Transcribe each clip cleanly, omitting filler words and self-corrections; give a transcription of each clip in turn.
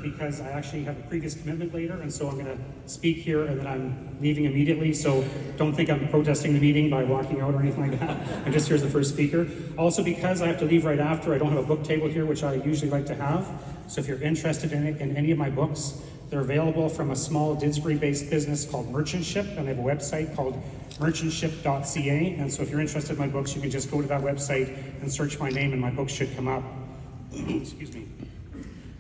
because I actually have a previous commitment later, and so I'm going to speak here and then I'm leaving immediately, so don't think I'm protesting the meeting by walking out or anything like that. I'm just here as the first speaker. Also, because I have to leave right after, I don't have a book table here, which I usually like to have. So if you're interested in any of my books, they're available from a small Didsbury-based business called Merchantship, and they have a website called merchantship.ca. And so if you're interested in my books, you can just go to that website and search my name and my books should come up. Excuse me.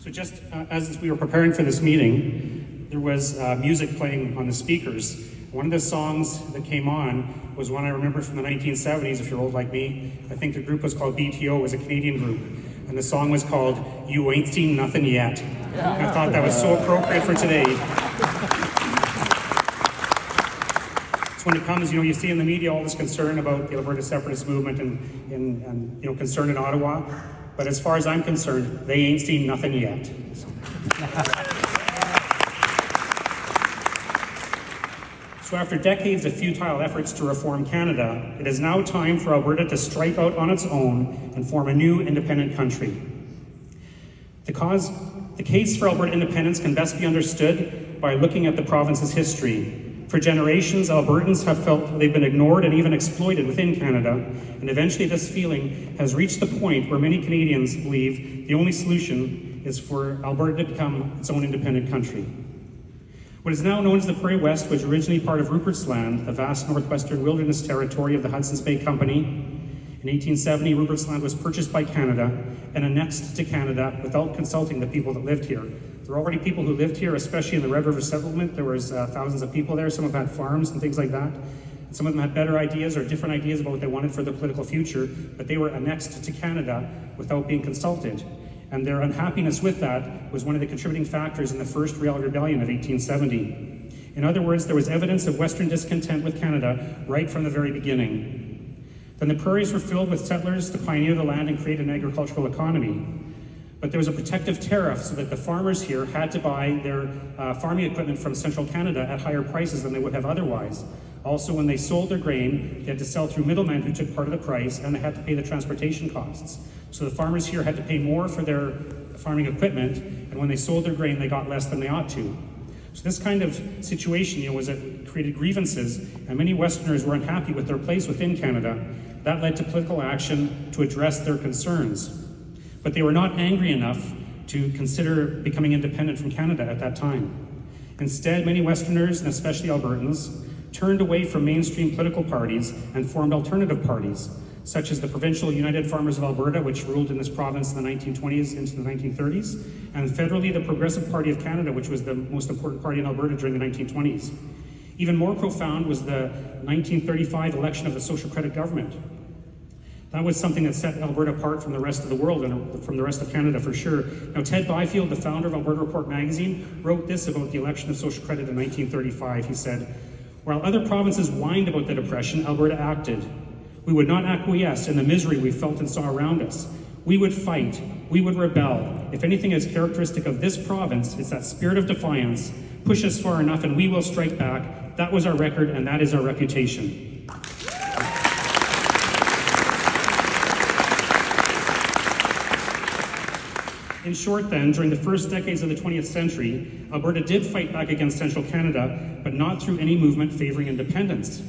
So just as we were preparing for this meeting, there was music playing on the speakers. One of the songs that came on was one I remember from the 1970s, if you're old like me. I think the group was called BTO, it was a Canadian group. And the song was called You Ain't Seen Nothing Yet. And I thought that was so appropriate for today. So when it comes, you see in the media all this concern about the Alberta separatist movement and concern in Ottawa. But as far as I'm concerned, they ain't seen nothing yet. So after decades of futile efforts to reform Canada, it is now time for Alberta to strike out on its own and form a new independent country. The case for Alberta independence can best be understood by looking at the province's history. For generations, Albertans have felt they've been ignored and even exploited within Canada, and eventually this feeling has reached the point where many Canadians believe the only solution is for Alberta to become its own independent country. What is now known as the Prairie West was originally part of Rupert's Land, the vast northwestern wilderness territory of the Hudson's Bay Company. In 1870, Rupert's Land was purchased by Canada and annexed to Canada without consulting the people that lived here. There were already people who lived here, especially in the Red River settlement. There was thousands of people there. Some of them had farms and things like that. And some of them had better ideas or different ideas about what they wanted for their political future, but they were annexed to Canada without being consulted. And their unhappiness with that was one of the contributing factors in the first Riel Rebellion of 1870. In other words, there was evidence of Western discontent with Canada right from the very beginning. Then the prairies were filled with settlers to pioneer the land and create an agricultural economy. But there was a protective tariff so that the farmers here had to buy their farming equipment from central Canada at higher prices than they would have otherwise. Also, when they sold their grain, they had to sell through middlemen who took part of the price, and they had to pay the transportation costs. So the farmers here had to pay more for their farming equipment, and when they sold their grain, they got less than they ought to. So this kind of situation, created grievances, and many Westerners were unhappy with their place within Canada. That led to political action to address their concerns. But they were not angry enough to consider becoming independent from Canada at that time. Instead, many Westerners, and especially Albertans, turned away from mainstream political parties and formed alternative parties, such as the Provincial United Farmers of Alberta, which ruled in this province in the 1920s into the 1930s, and federally the Progressive Party of Canada, which was the most important party in Alberta during the 1920s. Even more profound was the 1935 election of the Social Credit Government. That was something that set Alberta apart from the rest of the world and from the rest of Canada for sure. Now, Ted Byfield, the founder of Alberta Report magazine, wrote this about the election of social credit in 1935. He said, "While other provinces whined about the Depression, Alberta acted. We would not acquiesce in the misery we felt and saw around us. We would fight. We would rebel. If anything is characteristic of this province, it's that spirit of defiance. Push us far enough and we will strike back. That was our record and that is our reputation." In short then, during the first decades of the 20th century, Alberta did fight back against central Canada, but not through any movement favoring independence.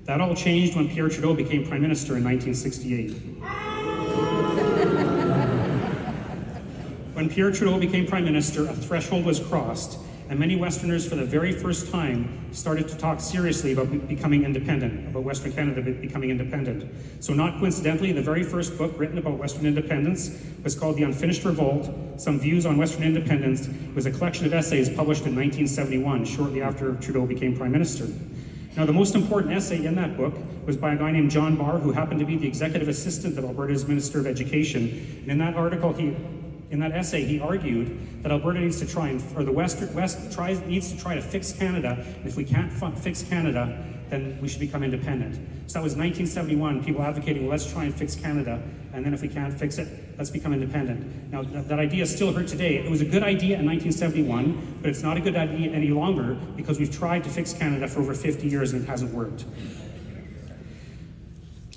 That all changed when Pierre Trudeau became Prime Minister in 1968. When Pierre Trudeau became Prime Minister, a threshold was crossed, and many Westerners for the very first time started to talk seriously about becoming independent, about Western Canada becoming independent. So not coincidentally, the very first book written about Western independence was called The Unfinished Revolt, Some Views on Western Independence. It was a collection of essays published in 1971, shortly after Trudeau became Prime Minister. Now, the most important essay in that book was by a guy named John Barr, who happened to be the executive assistant of Alberta's Minister of Education. And in that article, in that essay, he argued that Alberta needs to try, or the West needs to try to fix Canada. And if we can't fix Canada, then we should become independent. So that was 1971, people advocating, well, let's try and fix Canada, and then if we can't fix it, let's become independent. Now, that idea is still heard today. It was a good idea in 1971, but it's not a good idea any longer because we've tried to fix Canada for over 50 years and it hasn't worked.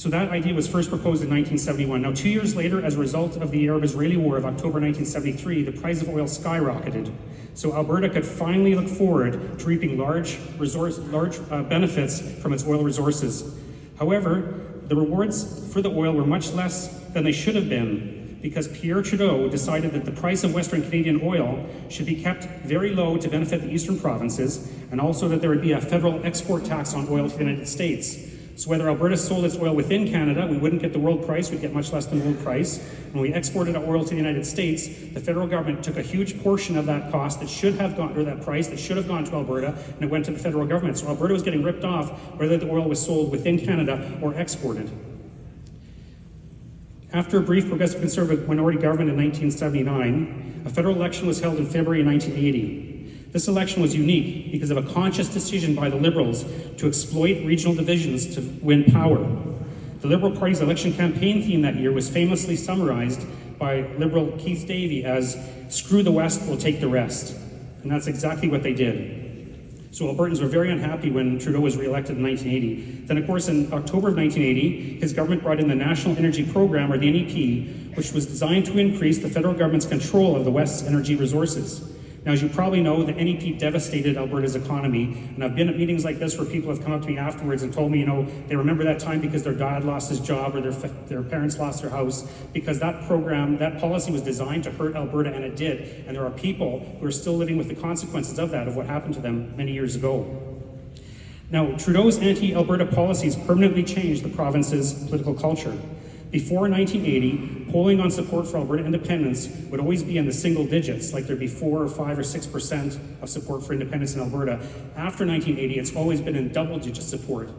So that idea was first proposed in 1971. Now, 2 years later, as a result of the Arab-Israeli War of October 1973, the price of oil skyrocketed. So Alberta could finally look forward to reaping large benefits from its oil resources. However, the rewards for the oil were much less than they should have been, because Pierre Trudeau decided that the price of Western Canadian oil should be kept very low to benefit the eastern provinces, and also that there would be a federal export tax on oil to the United States. So whether Alberta sold its oil within Canada, we wouldn't get the world price, we'd get much less than the world price. When we exported our oil to the United States, the federal government took a huge portion of that cost that should have gone, or that price that should have gone to Alberta, and it went to the federal government. So Alberta was getting ripped off whether the oil was sold within Canada or exported. After a brief Progressive Conservative minority government in 1979, a federal election was held in February 1980. This election was unique because of a conscious decision by the Liberals to exploit regional divisions to win power. The Liberal Party's election campaign theme that year was famously summarized by Liberal Keith Davey as "Screw the West, we'll take the rest." And that's exactly what they did. So Albertans were very unhappy when Trudeau was re-elected in 1980. Then, of course, in October of 1980, his government brought in the National Energy Program, or the NEP, which was designed to increase the federal government's control of the West's energy resources. Now, as you probably know, the NEP devastated Alberta's economy, and I've been at meetings like this where people have come up to me afterwards and told me, they remember that time because their dad lost his job or their parents lost their house, because that program, that policy was designed to hurt Alberta, and it did. And there are people who are still living with the consequences of that, of what happened to them many years ago. Now, Trudeau's anti-Alberta policies permanently changed the province's political culture. Before 1980, polling on support for Alberta independence would always be in the single digits, like there'd be 4 or 5 or 6% of support for independence in Alberta. After 1980, it's always been in double-digit support.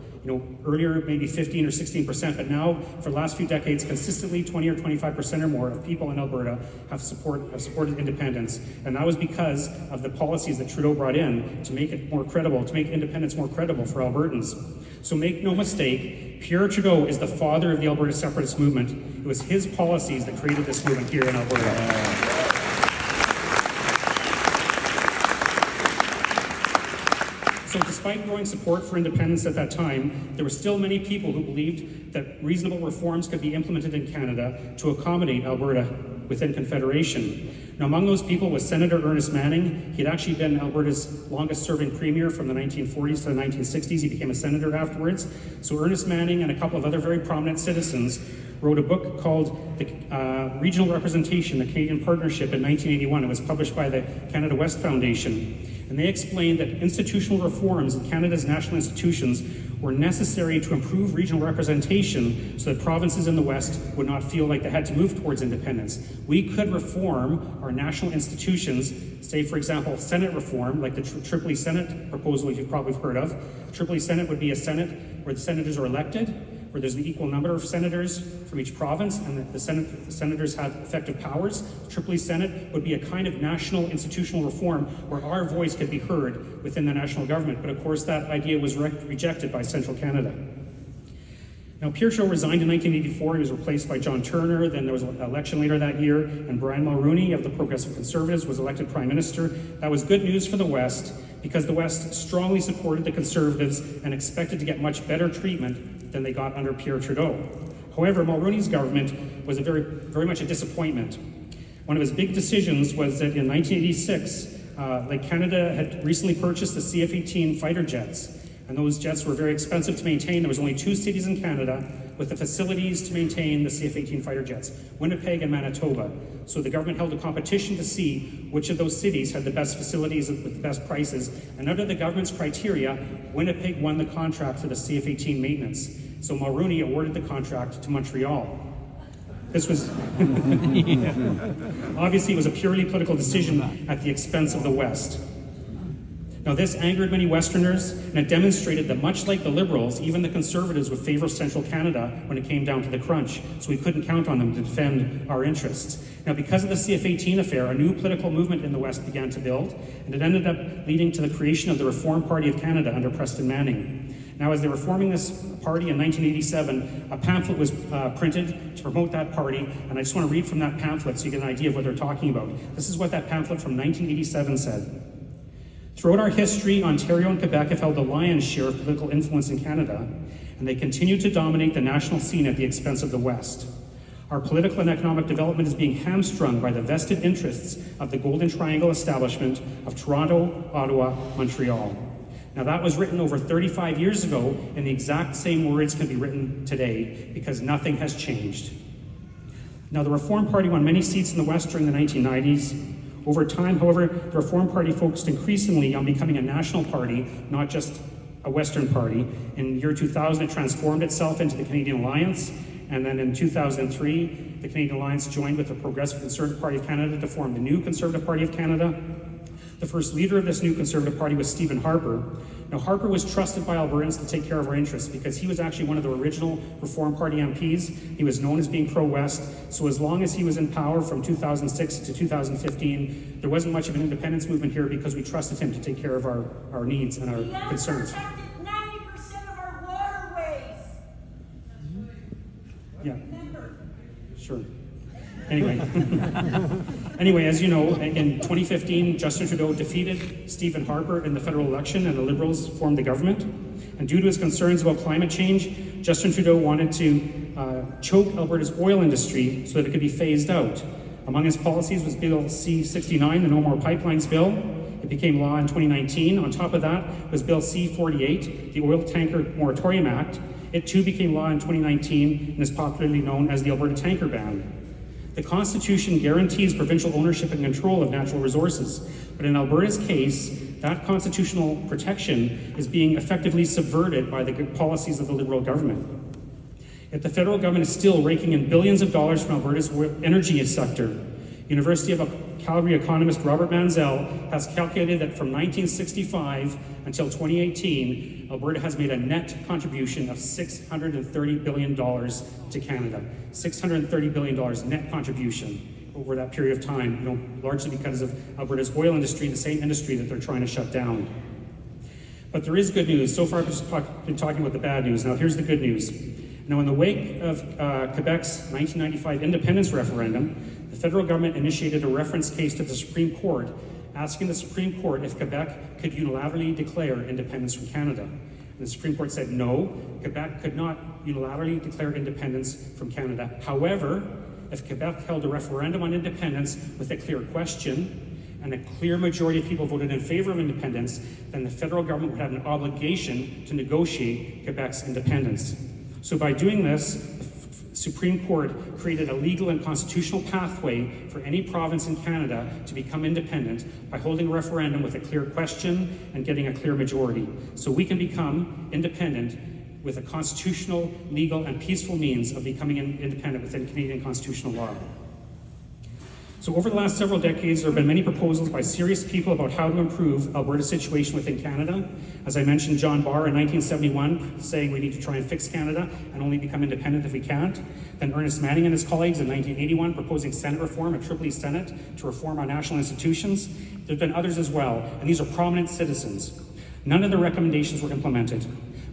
Earlier maybe 15 or 16%, but now for the last few decades, consistently 20 or 25% or more of people in Alberta have supported independence, and that was because of the policies that Trudeau brought in to make it more credible, to make independence more credible for Albertans. So make no mistake, Pierre Trudeau is the father of the Alberta separatist movement. It was his policies that created this movement here in Alberta. So despite growing support for independence at that time, there were still many people who believed that reasonable reforms could be implemented in Canada to accommodate Alberta within Confederation. Now, among those people was Senator Ernest Manning. He had actually been Alberta's longest-serving premier from the 1940s to the 1960s. He became a senator afterwards. So Ernest Manning and a couple of other very prominent citizens wrote a book called The Regional Representation, the Canadian Partnership in 1981. It was published by the Canada West Foundation. And they explained that institutional reforms in Canada's national institutions were necessary to improve regional representation so that provinces in the West would not feel like they had to move towards independence. We could reform our national institutions, say, for example, Senate reform, like the Tripoli Senate proposal you've probably heard of. Tripoli Senate would be a Senate where the senators are elected, where there's an equal number of senators from each province, and the senators have effective powers. The Tripoli Senate would be a kind of national institutional reform where our voice could be heard within the national government. But of course, that idea was rejected by Central Canada. Now, Pierre Trudeau resigned in 1984. He was replaced by John Turner. Then there was an election later that year, and Brian Mulroney of the Progressive Conservatives was elected Prime Minister. That was good news for the West, because the West strongly supported the Conservatives and expected to get much better treatment than they got under Pierre Trudeau. However, Mulroney's government was very much a disappointment. One of his big decisions was that in 1986, Canada had recently purchased the CF-18 fighter jets, and those jets were very expensive to maintain. There was only 2 cities in Canada with the facilities to maintain the CF-18 fighter jets, Winnipeg and Manitoba. So the government held a competition to see which of those cities had the best facilities with the best prices, and under the government's criteria, Winnipeg won the contract for the CF-18 maintenance. So Mulroney awarded the contract to Montreal. This was, obviously it was a purely political decision at the expense of the West. Now, this angered many Westerners, and it demonstrated that much like the Liberals, even the Conservatives would favor Central Canada when it came down to the crunch, so we couldn't count on them to defend our interests. Now, because of the CF-18 affair, a new political movement in the West began to build, and it ended up leading to the creation of the Reform Party of Canada under Preston Manning. Now, as they were forming this party in 1987, a pamphlet was printed to promote that party, and I just want to read from that pamphlet so you get an idea of what they're talking about. This is what that pamphlet from 1987 said. Throughout our history, Ontario and Quebec have held the lion's share of political influence in Canada, and and they continue to dominate the national scene at the expense of the West. Our political and economic development is being hamstrung by the vested interests of the Golden Triangle establishment of Toronto, Ottawa, Montreal. Now that was written over 35 years ago, and the exact same words can be written today because nothing has changed. Now the Reform Party won many seats in the West during the 1990s. Over time, however, the Reform Party focused increasingly on becoming a national party, not just a Western party. In the year 2000, it transformed itself into the Canadian Alliance, and then in 2003, the Canadian Alliance joined with the Progressive Conservative Party of Canada to form the new Conservative Party of Canada. The first leader of this new Conservative Party was Stephen Harper. Now, Harper was trusted by Albertans to take care of our interests because he was actually one of the original Reform Party MPs. He was known as being pro-West, so as long as he was in power from 2006 to 2015, there wasn't much of an independence movement here because we trusted him to take care of our needs and our concerns. He has protected 90% of our waterways. Yeah. Remember. Sure. Anyway, as you know, in 2015, Justin Trudeau defeated Stephen Harper in the federal election and the Liberals formed the government. And due to his concerns about climate change, Justin Trudeau wanted to choke Alberta's oil industry so that it could be phased out. Among his policies was Bill C-69, the No More Pipelines Bill. It became law in 2019. On top of that was Bill C-48, the Oil Tanker Moratorium Act. It too became law in 2019 and is popularly known as the Alberta Tanker Ban. The Constitution guarantees provincial ownership and control of natural resources, but in Alberta's case, that constitutional protection is being effectively subverted by the policies of the Liberal government. Yet the federal government is still raking in billions of dollars from Alberta's energy sector. University of Calgary economist Robert Manzel has calculated that from 1965 until 2018, Alberta has made a net contribution of $630 billion to Canada. $630 billion net contribution over that period of time, largely because of Alberta's oil industry, the same industry that they're trying to shut down. But there is good news. So far, I've just been talking about the bad news. Now, here's the good news. Now, in the wake of Quebec's 1995 independence referendum, the federal government initiated a reference case to the Supreme Court, asking the Supreme Court if Quebec could unilaterally declare independence from Canada. And the Supreme Court said no, Quebec could not unilaterally declare independence from Canada. However, if Quebec held a referendum on independence with a clear question, and a clear majority of people voted in favor of independence, then the federal government would have an obligation to negotiate Quebec's independence. So by doing this, the Supreme Court created a legal and constitutional pathway for any province in Canada to become independent by holding a referendum with a clear question and getting a clear majority. So we can become independent with a constitutional, legal, and peaceful means of becoming independent within Canadian constitutional law. So over the last several decades, there have been many proposals by serious people about how to improve Alberta's situation within Canada. As I mentioned, John Barr in 1971 saying we need to try and fix Canada and only become independent if we can't. Then Ernest Manning and his colleagues in 1981 proposing Senate reform, a Triple-E Senate, to reform our national institutions. There have been others as well, and these are prominent citizens. None of the recommendations were implemented.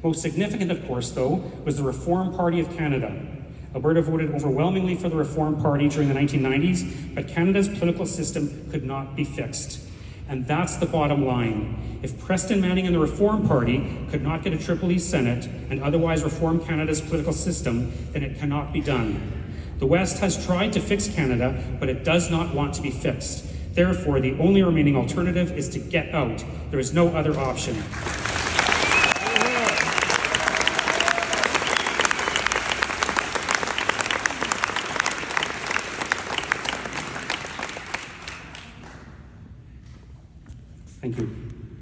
Most significant, of course, though, was the Reform Party of Canada. Alberta voted overwhelmingly for the Reform Party during the 1990s, but Canada's political system could not be fixed. And that's the bottom line. If Preston Manning and the Reform Party could not get a Triple-E Senate and otherwise reform Canada's political system, then it cannot be done. The West has tried to fix Canada, but it does not want to be fixed. Therefore, the only remaining alternative is to get out. There is no other option. Thank you.